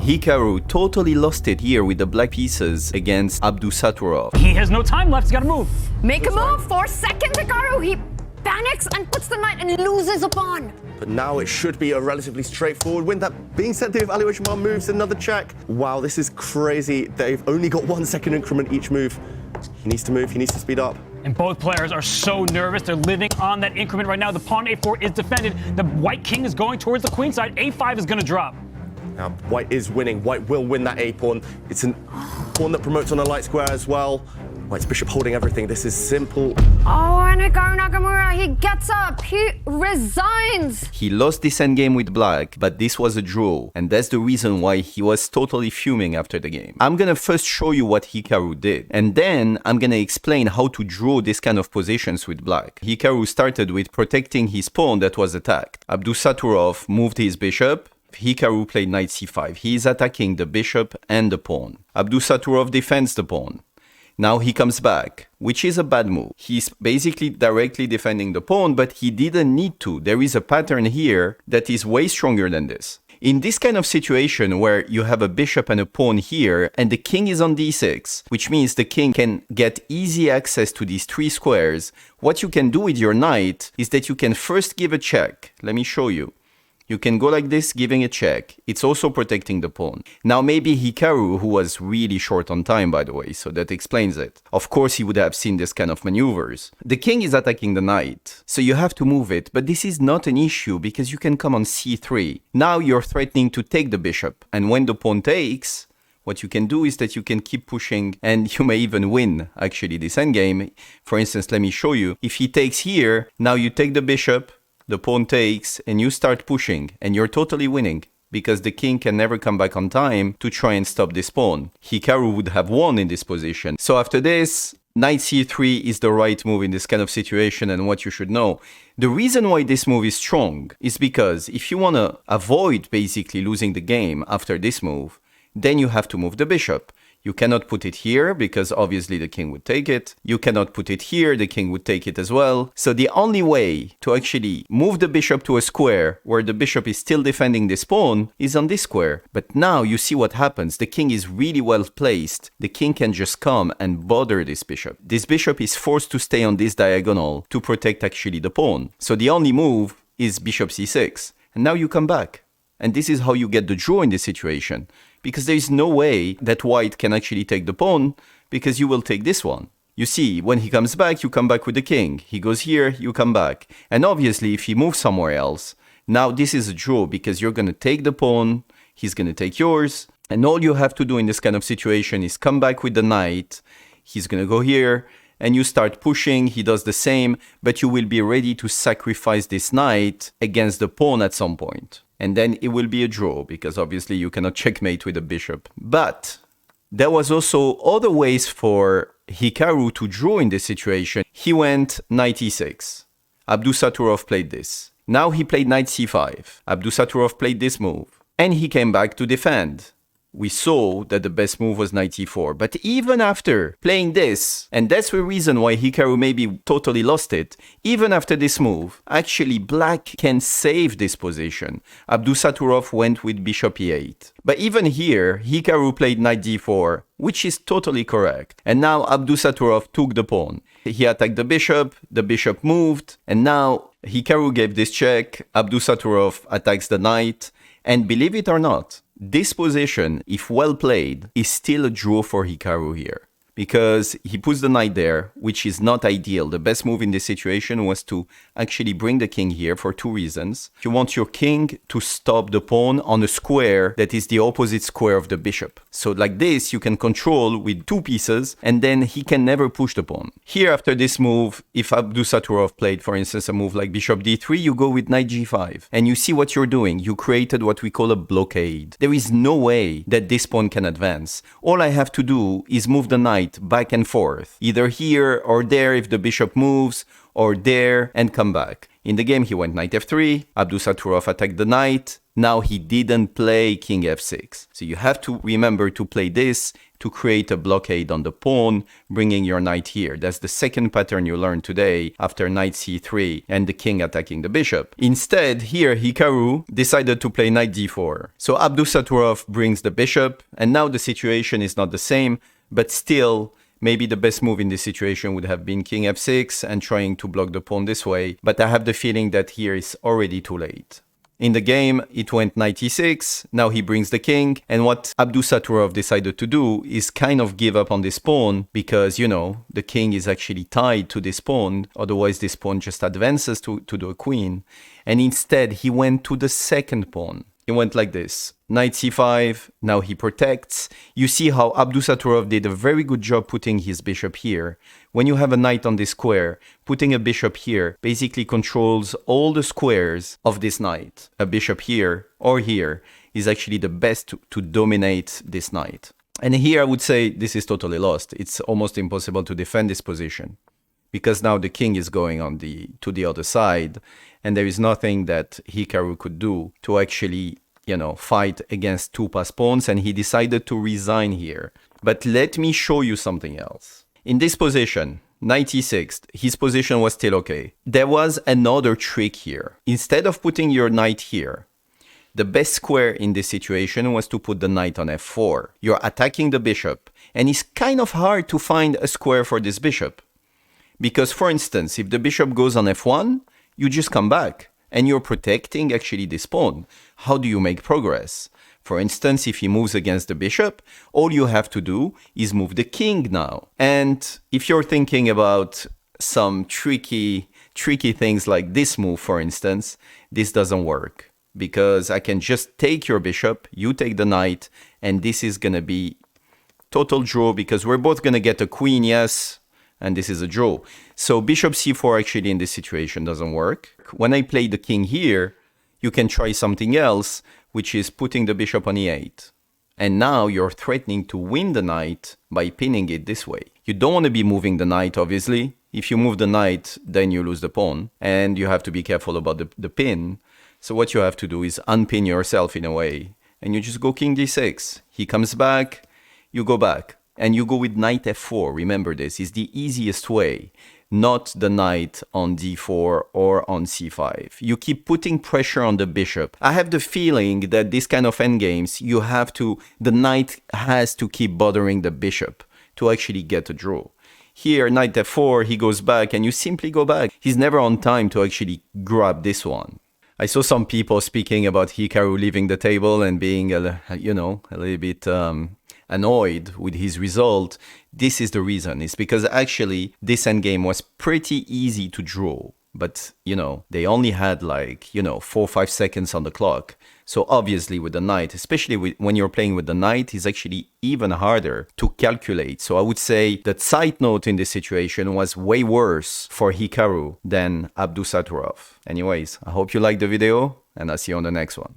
Hikaru totally lost it here with the black pieces against Abdusattorov. He has no time left, he's gotta move. Make a move, 4 seconds, Hikaru. He panics and puts the knight and loses a pawn. But now it should be a relatively straightforward win. That being said, the evaluation bar moves another check. Wow, this is crazy. They've only got 1 second increment each move. He needs to move, he needs to speed up. And both players are so nervous. They're living on that increment right now. The pawn a4 is defended. The white king is going towards the queen side. a5 is going to drop. Now, white is winning. White will win that a pawn. It's a pawn that promotes on a light square as well. White's bishop holding everything. This is simple. Oh, and Hikaru Nakamura, he gets up. He resigns. He lost this endgame with black, but this was a draw, and that's the reason why he was totally fuming after the game. I'm gonna first show you what Hikaru did, and then I'm gonna explain how to draw this kind of positions with black. Hikaru started with protecting his pawn that was attacked. Abdusattorov moved his bishop. Hikaru played knight c5. He is attacking the bishop and the pawn. Abdusattorov defends the pawn. Now he comes back, which is a bad move. He's basically directly defending the pawn, but he didn't need to. There is a pattern here that is way stronger than this. In this kind of situation where you have a bishop and a pawn here, and the king is on d6, which means the king can get easy access to these 3 squares, what you can do with your knight is that you can first give a check. Let me show you. You can go like this, giving a check. It's also protecting the pawn. Now maybe Hikaru, who was really short on time, by the way, so that explains it. Of course, he would have seen this kind of maneuvers. The king is attacking the knight, so you have to move it, but this is not an issue because you can come on c3. Now you're threatening to take the bishop, and when the pawn takes, what you can do is that you can keep pushing, and you may even win, actually, this endgame. For instance, let me show you. If he takes here, now you take the bishop, the pawn takes, and you start pushing, and you're totally winning, because the king can never come back on time to try and stop this pawn. Hikaru would have won in this position. So after this, knight c3 is the right move in this kind of situation, and what you should know. The reason why this move is strong is because if you want to avoid basically losing the game after this move, then you have to move the bishop. You cannot put it here because obviously the king would take it. You cannot put it here, the king would take it as well. So the only way to actually move the bishop to a square where the bishop is still defending this pawn is on this square. But now you see what happens. The king is really well placed. The king can just come and bother this bishop. This bishop is forced to stay on this diagonal to protect actually the pawn. So the only move is bishop c6. And now you come back. And this is how you get the draw in this situation. Because there is no way that white can actually take the pawn, because you will take this one. You see, when he comes back, you come back with the king. He goes here, you come back. And obviously, if he moves somewhere else, now this is a draw, because you're going to take the pawn, he's going to take yours. And all you have to do in this kind of situation is come back with the knight. He's going to go here, and you start pushing, he does the same, but you will be ready to sacrifice this knight against the pawn at some point. And then it will be a draw, because obviously you cannot checkmate with a bishop. But there was also other ways for Hikaru to draw in this situation. He went knight e6. Abdusattorov played this. Now he played knight c5. Abdusattorov played this move. And he came back to defend. We saw that the best move was knight e4. But even after playing this, and that's the reason why Hikaru maybe totally lost it, even after this move, actually black can save this position. Abdusattorov went with bishop e8. But even here, Hikaru played knight d4, which is totally correct. And now Abdusattorov took the pawn. He attacked the bishop moved, and now Hikaru gave this check, Abdusattorov attacks the knight, and believe it or not, this position, if well played, is still a draw for Hikaru here. Because he puts the knight there, which is not ideal. The best move in this situation was to actually bring the king here for 2 reasons. You want your king to stop the pawn on a square that is the opposite square of the bishop. So like this, you can control with 2 pieces, and then he can never push the pawn. Here, after this move, if Abdusattorov played, for instance, a move like bishop d3, you go with knight g5. And you see what you're doing. You created what we call a blockade. There is no way that this pawn can advance. All I have to do is move the knight back and forth, either here or there if the bishop moves, or there and come back. In the game, he went knight f3, Abdusattorov attacked the knight, Now he didn't play king f6. So you have to remember to play this to create a blockade on the pawn, bringing your knight here. That's the second pattern you learned today after knight c3 and the king attacking the bishop. Instead, here Hikaru decided to play knight d4. So Abdusattorov brings the bishop, and now the situation is not the same, but still, maybe the best move in this situation would have been king f6 and trying to block the pawn this way, but I have the feeling that here is already too late. In the game, it went knight e6, now he brings the king, and what Abdusattorov decided to do is kind of give up on this pawn, because, you know, the king is actually tied to this pawn, otherwise this pawn just advances to the queen, and instead he went to the second pawn. He went like this, knight c5, now he protects. You see how Abdusattorov did a very good job putting his bishop here. When you have a knight on this square, putting a bishop here basically controls all the squares of this knight. A bishop here or here is actually the best to dominate this knight. And here I would say this is totally lost. It's almost impossible to defend this position, because now the king is going on to the other side, and there is nothing that Hikaru could do to actually, you know, fight against two passed pawns, and he decided to resign here. But let me show you something else. In this position, knight e6, his position was still okay. There was another trick here. Instead of putting your knight here, the best square in this situation was to put the knight on f4. You're attacking the bishop, and it's kind of hard to find a square for this bishop. Because, for instance, if the bishop goes on f1, you just come back, and you're protecting actually this pawn. How do you make progress? For instance, if he moves against the bishop, all you have to do is move the king now. And if you're thinking about some tricky things like this move, for instance, this doesn't work. Because I can just take your bishop, you take the knight, and this is going to be total draw, because we're both going to get a queen, yes, and this is a draw. So bishop c4 actually in this situation doesn't work. When I play the king here, you can try something else, which is putting the bishop on e8. And now you're threatening to win the knight by pinning it this way. You don't want to be moving the knight, obviously. If you move the knight, then you lose the pawn, and you have to be careful about the pin. So what you have to do is unpin yourself in a way, and you just go king d6. He comes back, you go back. And you go with knight f4, remember this, is the easiest way, not the knight on d4 or on c5. You keep putting pressure on the bishop. I have the feeling that this kind of endgames, the knight has to keep bothering the bishop to actually get a draw. Here, knight f4, he goes back, and you simply go back. He's never on time to actually grab this one. I saw some people speaking about Hikaru leaving the table and being, a little bit annoyed with his result. This is the reason. It's because actually this endgame was pretty easy to draw. But, they only had 4 or 5 seconds on the clock. So obviously with the knight, especially when you're playing with the knight, is actually even harder to calculate. So I would say that side note in this situation was way worse for Hikaru than Abdusattorov. Anyways, I hope you liked the video, and I'll see you on the next one.